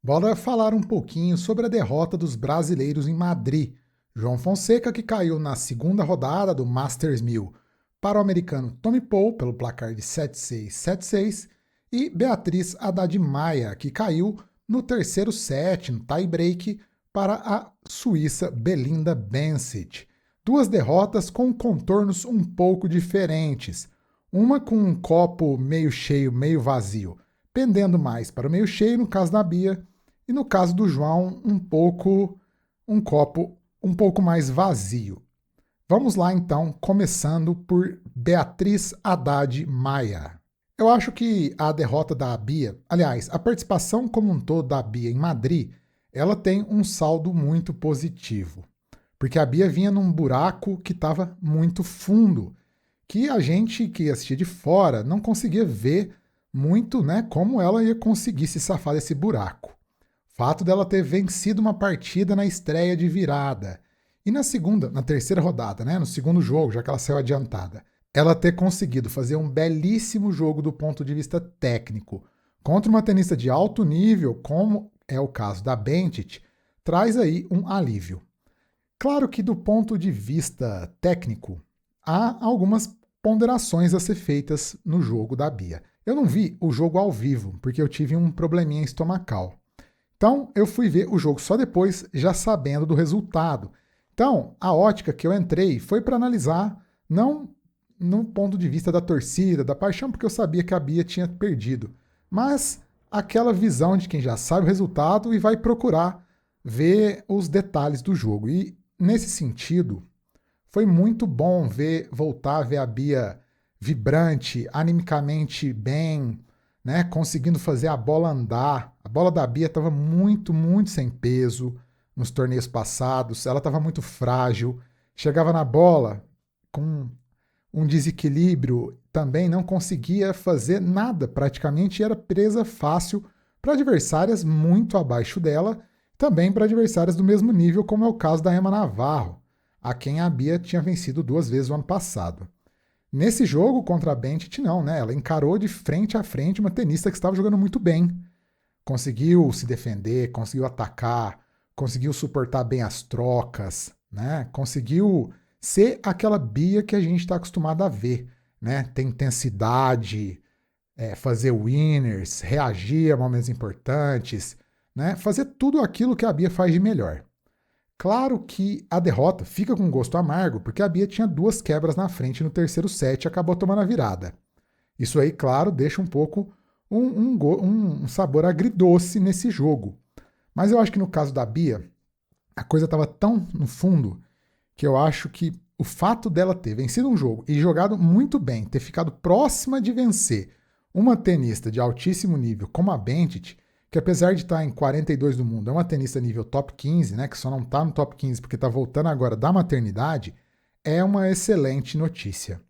Bora falar um pouquinho sobre a derrota dos brasileiros em Madrid. João Fonseca, que caiu na segunda rodada do Masters 1000 para o americano Tommy Paul, pelo placar de 7-6, 7-6, e Beatriz Haddad Maia, que caiu no terceiro set, no tie-break, para a suíça Belinda Bencic. Duas derrotas com contornos um pouco diferentes. Uma com um copo meio cheio, meio vazio, pendendo mais para o meio cheio, no caso da Bia, e no caso do João, um copo um pouco mais vazio. Vamos lá então, começando por Beatriz Haddad Maia. Eu acho que a derrota da Bia, aliás, a participação como um todo da Bia em Madrid, ela tem um saldo muito positivo. Porque a Bia vinha num buraco que estava muito fundo, que a gente que assistia de fora não conseguia ver muito, né, como ela ia conseguir se safar desse buraco. Fato dela ter vencido uma partida na estreia de virada. E na terceira rodada, né, no segundo jogo, já que ela saiu adiantada, ela ter conseguido fazer um belíssimo jogo do ponto de vista técnico contra uma tenista de alto nível, como é o caso da Bencic, traz aí um alívio. Claro que do ponto de vista técnico, há algumas ponderações a ser feitas no jogo da Bia. Eu não vi o jogo ao vivo, porque eu tive um probleminha estomacal. Então, eu fui ver o jogo só depois, já sabendo do resultado. Então, a ótica que eu entrei foi para analisar, não no ponto de vista da torcida, da paixão, porque eu sabia que a Bia tinha perdido, mas aquela visão de quem já sabe o resultado e vai procurar ver os detalhes do jogo. E, nesse sentido, foi muito bom voltar a ver a Bia vibrante, animicamente bem, né, conseguindo fazer a bola andar. A bola da Bia estava muito, muito sem peso nos torneios passados. Ela estava muito frágil. Chegava na bola com um desequilíbrio, também não conseguia fazer nada, praticamente era presa fácil para adversárias muito abaixo dela, também para adversárias do mesmo nível, como é o caso da Emma Navarro, a quem a Bia tinha vencido 2 vezes no ano passado. Nesse jogo contra a Bencic, não, né? Ela encarou de frente a frente uma tenista que estava jogando muito bem. Conseguiu se defender, conseguiu atacar, conseguiu suportar bem as trocas, né? Conseguiu ser aquela Bia que a gente está acostumado a ver, né? Ter intensidade, fazer winners, reagir a momentos importantes, né? Fazer tudo aquilo que a Bia faz de melhor. Claro que a derrota fica com gosto amargo, porque a Bia tinha 2 quebras na frente no terceiro set e acabou tomando a virada. Isso aí, claro, deixa um pouco um sabor agridoce nesse jogo. Mas eu acho que no caso da Bia, a coisa estava tão no fundo que eu acho que o fato dela ter vencido um jogo e jogado muito bem, ter ficado próxima de vencer uma tenista de altíssimo nível como a Bencic, que apesar de estar em 42 do mundo, é uma tenista nível top 15, né, que só não está no top 15 porque está voltando agora da maternidade, é uma excelente notícia.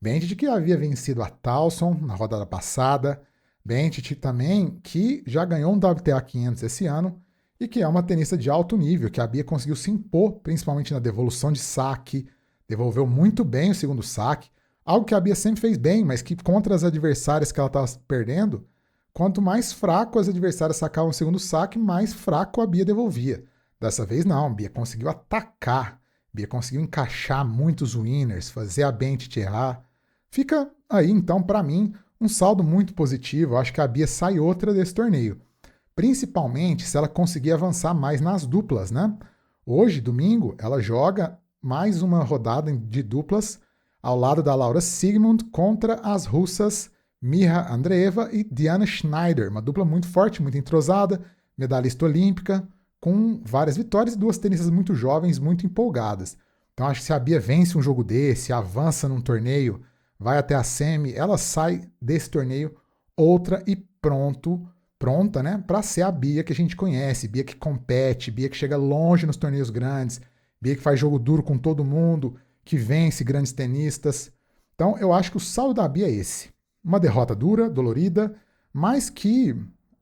Bencic que havia vencido a Towson na rodada passada, Bencic também que já ganhou um WTA 500 esse ano e que é uma tenista de alto nível, que a Bia conseguiu se impor, principalmente na devolução de saque, devolveu muito bem o segundo saque, algo que a Bia sempre fez bem, mas que contra as adversárias que ela estava perdendo, quanto mais fraco as adversárias sacavam o segundo saque, mais fraco a Bia devolvia. Dessa vez não, a Bia conseguiu atacar, a Bia conseguiu encaixar muitos winners, fazer a Bencic errar. Fica aí, então, para mim, um saldo muito positivo. Eu acho que a Bia sai outra desse torneio. Principalmente se ela conseguir avançar mais nas duplas, né? Hoje, domingo, ela joga mais uma rodada de duplas ao lado da Laura Siegemund contra as russas Miha Andreeva e Diana Schneider, uma dupla muito forte, muito entrosada, medalhista olímpica, com várias vitórias e 2 tenistas muito jovens, muito empolgadas. Então acho que se a Bia vence um jogo desse, avança num torneio, vai até a semi, ela sai desse torneio outra e pronta, né, para ser a Bia que a gente conhece, Bia que compete, Bia que chega longe nos torneios grandes, Bia que faz jogo duro com todo mundo, que vence grandes tenistas. Então eu acho que o saldo da Bia é esse. Uma derrota dura, dolorida, mas que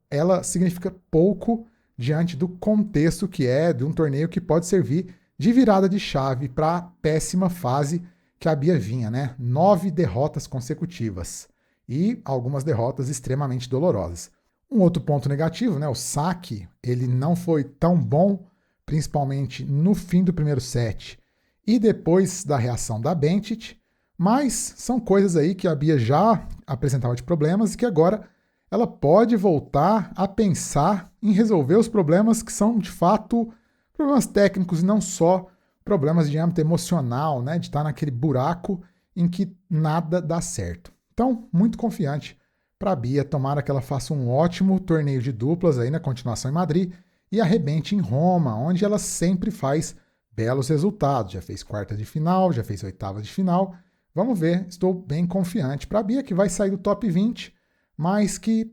ela significa pouco diante do contexto que é de um torneio que pode servir de virada de chave para a péssima fase que a Bia vinha, né? 9 derrotas consecutivas e algumas derrotas extremamente dolorosas. Um outro ponto negativo, né, o saque, ele não foi tão bom, principalmente no fim do primeiro set e depois da reação da Bencic, mas são coisas aí que a Bia já apresentava de problemas e que agora ela pode voltar a pensar em resolver os problemas que são, de fato, problemas técnicos e não só problemas de âmbito emocional, né, de estar naquele buraco em que nada dá certo. Então, muito confiante para a Bia, tomara que ela faça um ótimo torneio de duplas aí na continuação em Madrid e arrebente em Roma, onde ela sempre faz belos resultados. Já fez quartas de final, já fez oitavas de final. Vamos ver, estou bem confiante para a Bia, que vai sair do top 20, mas que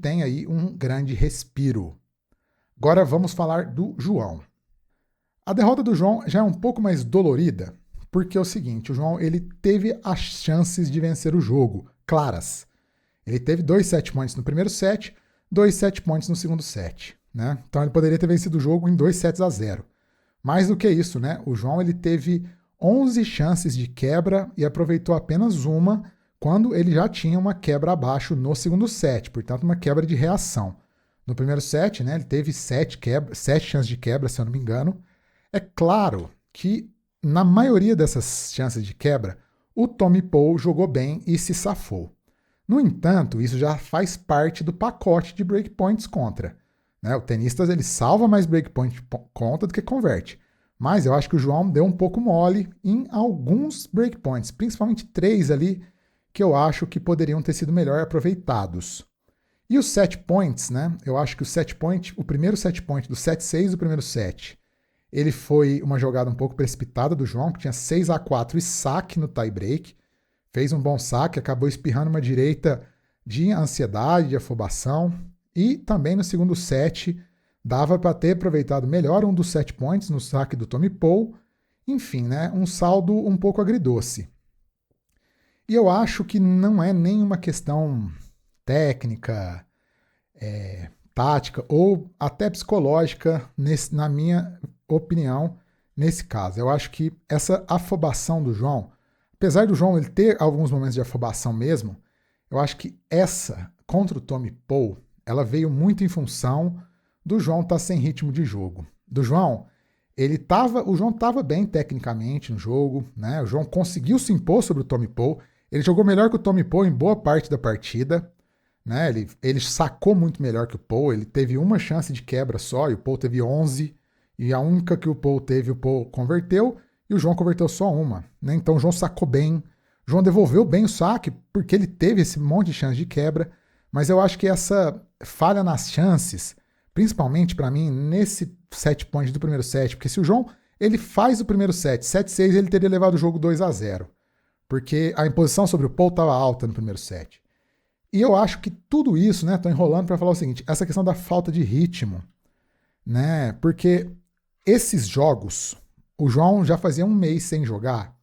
tem aí um grande respiro. Agora vamos falar do João. A derrota do João já é um pouco mais dolorida, porque é o seguinte, o João ele teve as chances de vencer o jogo, claras. Ele teve 2 set points no primeiro set, 2 set points no segundo set, né? Então ele poderia ter vencido o jogo em 2-0. Mais do que isso, né? O João ele teve 11 chances de quebra e aproveitou apenas uma quando ele já tinha uma quebra abaixo no segundo set, portanto uma quebra de reação. No primeiro set, né, ele teve 7 chances de quebra, se eu não me engano. É claro que na maioria dessas chances de quebra, o Tommy Paul jogou bem e se safou. No entanto, isso já faz parte do pacote de breakpoints contra. Né? O tenista ele salva mais breakpoint contra do que converte. Mas eu acho que o João deu um pouco mole em alguns breakpoints, principalmente 3 ali, que eu acho que poderiam ter sido melhor aproveitados. E os set points, né? Eu acho que o primeiro set point do 7-6 do primeiro set, ele foi uma jogada um pouco precipitada do João, que tinha 6-4 e saque no tie-break. Fez um bom saque, acabou espirrando uma direita de ansiedade, de afobação. E também no segundo set, dava para ter aproveitado melhor um dos set points no saque do Tommy Paul. Enfim, né, um saldo um pouco agridoce. E eu acho que não é nenhuma questão técnica, tática ou até psicológica, na minha opinião, nesse caso. Eu acho que essa afobação do João, apesar do João ele ter alguns momentos de afobação mesmo, eu acho que essa, contra o Tommy Paul, ela veio muito em função do João estar sem ritmo de jogo. O João estava bem tecnicamente no jogo, né? O João conseguiu se impor sobre o Tommy Paul. Ele jogou melhor que o Tommy Paul em boa parte da partida, né? Ele sacou muito melhor que o Paul. Ele teve uma chance de quebra só e o Paul teve 11. E a única que o Paul teve, o Paul converteu e o João converteu só uma. Né? Então o João sacou bem. O João devolveu bem o saque porque ele teve esse monte de chance de quebra. Mas eu acho que essa falha nas chances, principalmente para mim, nesse set point do primeiro set, porque se o João ele faz o primeiro set, 7-6, ele teria levado o jogo 2-0, porque a imposição sobre o Paul estava alta no primeiro set. E eu acho que tudo isso, né, tô enrolando para falar o seguinte, essa questão da falta de ritmo, né, porque esses jogos, o João já fazia um mês sem jogar,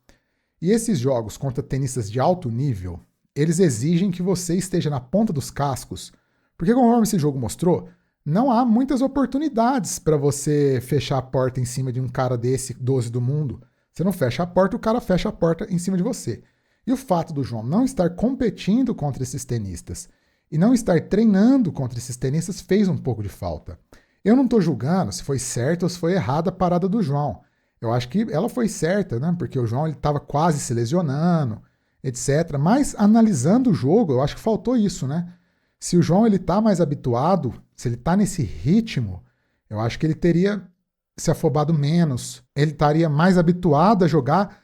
e esses jogos contra tenistas de alto nível, eles exigem que você esteja na ponta dos cascos, porque conforme esse jogo mostrou, não há muitas oportunidades para você fechar a porta em cima de um cara desse, 12 do mundo. Você não fecha a porta, o cara fecha a porta em cima de você. E o fato do João não estar competindo contra esses tenistas e não estar treinando contra esses tenistas fez um pouco de falta. Eu não estou julgando se foi certa ou se foi errada a parada do João. Eu acho que ela foi certa, né? Porque o João estava quase se lesionando, etc. Mas analisando o jogo, eu acho que faltou isso, né? Se o João está mais habituado, se ele está nesse ritmo, eu acho que ele teria se afobado menos. Ele estaria mais habituado a jogar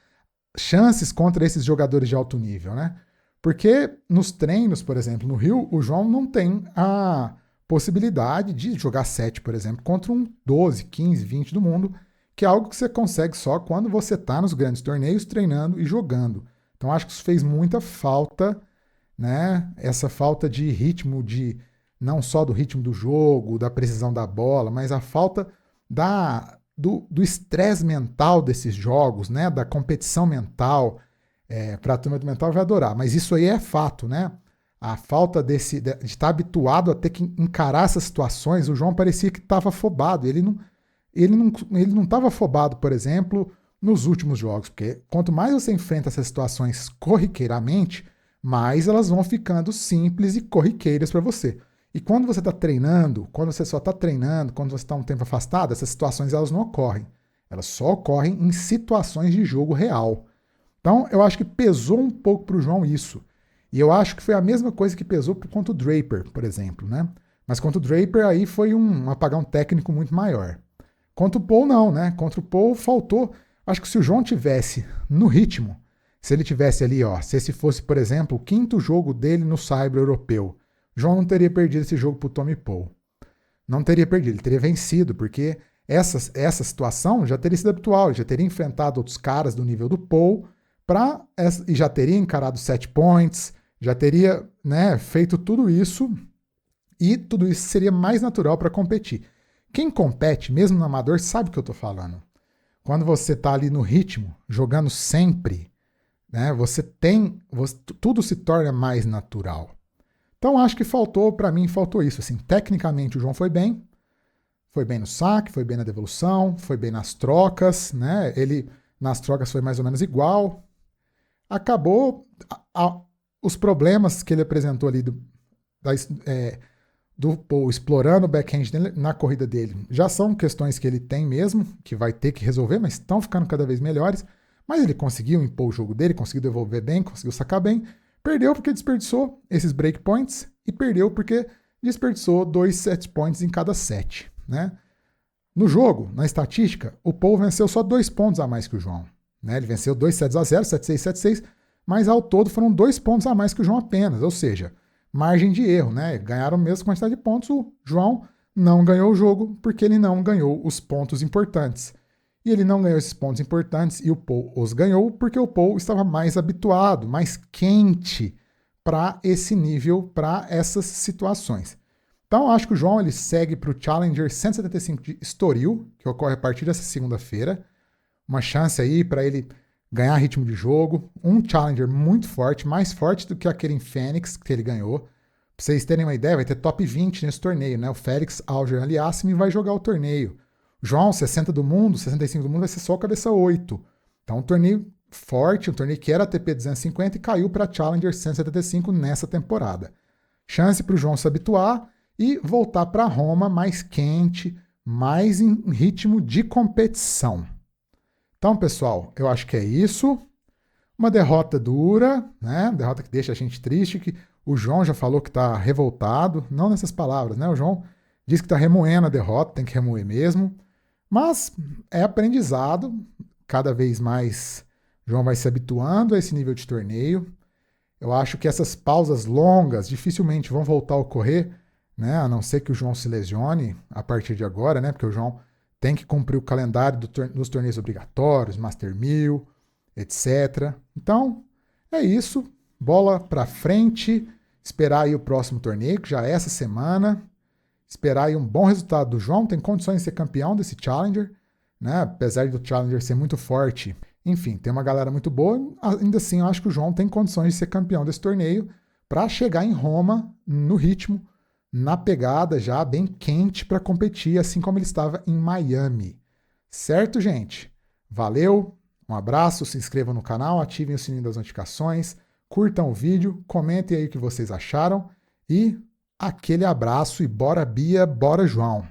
chances contra esses jogadores de alto nível, né? Porque nos treinos, por exemplo, no Rio, o João não tem a possibilidade de jogar 7, por exemplo, contra um 12, 15, 20 do mundo, que é algo que você consegue só quando você está nos grandes torneios treinando e jogando. Então acho que isso fez muita falta, né? Essa falta de ritmo, de não só do ritmo do jogo, da precisão da bola, mas a falta do estresse mental desses jogos, né? Da competição mental. Para a turma do mental vai adorar, mas isso aí é fato, né? A falta de estar habituado a ter que encarar essas situações, o João parecia que estava afobado. Ele não estava afobado, por exemplo, nos últimos jogos, porque quanto mais você enfrenta essas situações corriqueiramente, mais elas vão ficando simples e corriqueiras para você. E quando você está treinando, quando você só está treinando, quando você está um tempo afastado, essas situações elas não ocorrem. Elas só ocorrem em situações de jogo real. Então, eu acho que pesou um pouco para o João isso. E eu acho que foi a mesma coisa que pesou contra o Draper, por exemplo, né? Mas contra o Draper aí foi um apagão técnico muito maior. Contra o Paul não, né? Contra o Paul faltou. Acho que se o João tivesse no ritmo, se ele tivesse ali, ó, se esse fosse, por exemplo, o quinto jogo dele no Cyber Europeu, o João não teria perdido esse jogo pro Tommy Paul. Não teria perdido, ele teria vencido, porque essa situação já teria sido habitual, ele já teria enfrentado outros caras do nível do Paul e já teria encarado 7 points, já teria, né, feito tudo isso, e tudo isso seria mais natural para competir. Quem compete, mesmo no amador, sabe o que eu estou falando. Quando você está ali no ritmo, jogando sempre, né, tudo se torna mais natural. Então acho que para mim faltou isso. Assim, tecnicamente o João foi bem no saque, foi bem na devolução, foi bem nas trocas, né? Ele nas trocas foi mais ou menos igual. Acabou os problemas que ele apresentou ali do Paul explorando o backhand dele, na corrida dele. Já são questões que ele tem mesmo, que vai ter que resolver, mas estão ficando cada vez melhores. Mas ele conseguiu impor o jogo dele, conseguiu devolver bem, conseguiu sacar bem. Perdeu porque desperdiçou esses breakpoints e perdeu porque desperdiçou 2 set points em cada set. Né? No jogo, na estatística, o Paul venceu só 2 pontos a mais que o João. Né? Ele venceu 2 sets a 0, 7-6, 7-6, mas ao todo foram 2 pontos a mais que o João apenas, ou seja, margem de erro, né? Ganharam a mesma quantidade de pontos, o João não ganhou o jogo porque ele não ganhou os pontos importantes. E ele não ganhou esses pontos importantes e o Paul os ganhou porque o Paul estava mais habituado, mais quente para esse nível, para essas situações. Então, acho que o João ele segue para o Challenger 175 de Estoril, que ocorre a partir dessa segunda-feira. Uma chance aí para ele ganhar ritmo de jogo. Um Challenger muito forte, mais forte do que aquele em Phoenix que ele ganhou. Para vocês terem uma ideia, vai ter top 20 nesse torneio, né? O Félix Auger-Aliassime vai jogar o torneio. O João, 60 do mundo, 65 do mundo, vai ser só o cabeça 8. Então, um torneio forte, um torneio que era ATP 250 e caiu para Challenger 175 nessa temporada. Chance para o João se habituar e voltar para Roma mais quente, mais em ritmo de competição. Então, pessoal, eu acho que é isso. Uma derrota dura, né? Derrota que deixa a gente triste, que o João já falou que está revoltado, não nessas palavras, né? O João diz que está remoendo a derrota, tem que remoer mesmo. Mas é aprendizado, cada vez mais o João vai se habituando a esse nível de torneio. Eu acho que essas pausas longas dificilmente vão voltar a ocorrer, né? A não ser que o João se lesione a partir de agora, né? Porque o João tem que cumprir o calendário dos torneios obrigatórios, Master 1000, etc. Então, é isso. Bola para frente. Esperar aí o próximo torneio, que já é essa semana. Esperar aí um bom resultado do João. Tem condições de ser campeão desse Challenger, né? Apesar do Challenger ser muito forte. Enfim, tem uma galera muito boa. Ainda assim, eu acho que o João tem condições de ser campeão desse torneio para chegar em Roma no ritmo, na pegada já bem quente para competir, assim como ele estava em Miami. Certo, gente? Valeu, um abraço, se inscrevam no canal, ativem o sininho das notificações, curtam o vídeo, comentem aí o que vocês acharam e aquele abraço e bora Bia, bora João!